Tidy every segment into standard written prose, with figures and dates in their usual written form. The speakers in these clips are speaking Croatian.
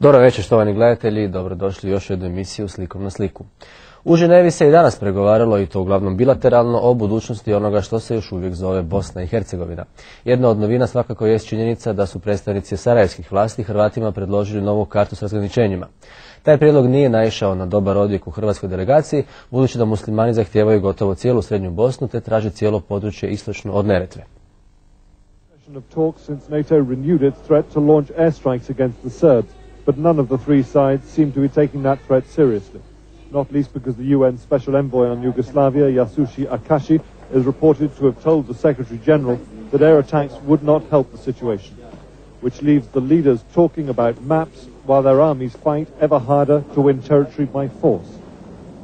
Dobro večer, štovani gledatelji, dobrodošli u još jednu emisiju Slikom na sliku. U Ženevi se i danas pregovaralo, i to uglavnom bilateralno, o budućnosti onoga što se još uvijek zove Bosna i Hercegovina. Jedna od novina svakako jest činjenica da su predstavnici sarajevskih vlasti Hrvatima predložili novu kartu s razgraničenjima. Taj prijedlog nije naišao na dobar odjek u hrvatskoj delegaciji, budući da muslimani zahtijevaju gotovo cijelu srednju Bosnu te traže cijelo područje istočno od Neretve. But none of the three sides seem to be taking that threat seriously, not least because the UN Special Envoy on Yugoslavia, Yasushi Akashi, is reported to have told the Secretary-General that air attacks would not help the situation, which leaves the leaders talking about maps while their armies fight ever harder to win territory by force.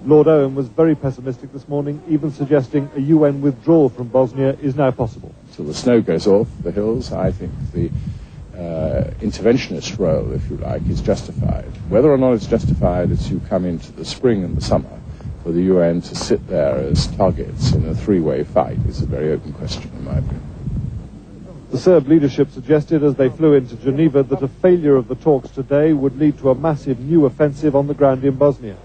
Lord Owen was very pessimistic this morning, even suggesting a UN withdrawal from Bosnia is now possible. Till the snow goes off the hills, I think the interventionist role, if you like, is justified. Whether or not it's justified as you come into the spring and the summer for the UN to sit there as targets in a three-way fight is a very open question in my opinion. The Serb leadership suggested as they flew into Geneva that a failure of the talks today would lead to a massive new offensive on the ground in Bosnia.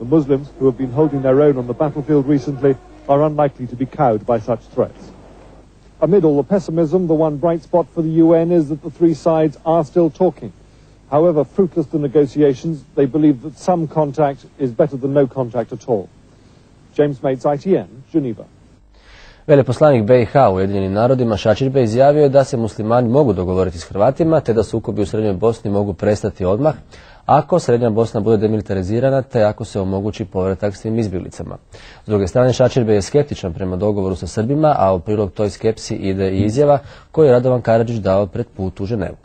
The Muslims, who have been holding their own on the battlefield recently, are unlikely to be cowed by such threats. Amid all the pessimism, the one bright spot for the UN is that the three sides are still talking. However fruitless the negotiations, they believe that some contact is better than no contact at all. James Mates, ITN, Geneva. Veleposlanik BiH u Ujedinjenim narodima Šačirbej izjavio je da se muslimani mogu dogovoriti s Hrvatima te da sukobi u Srednjoj Bosni mogu prestati odmah ako Srednja Bosna bude demilitarizirana te ako se omogući povratak svim izbjeglicama. S druge strane, Šačirbej je skeptičan prema dogovoru sa Srbima, a u prilog toj skepsi ide i izjava koju je Radovan Karadžić dao pred put u Ženevu.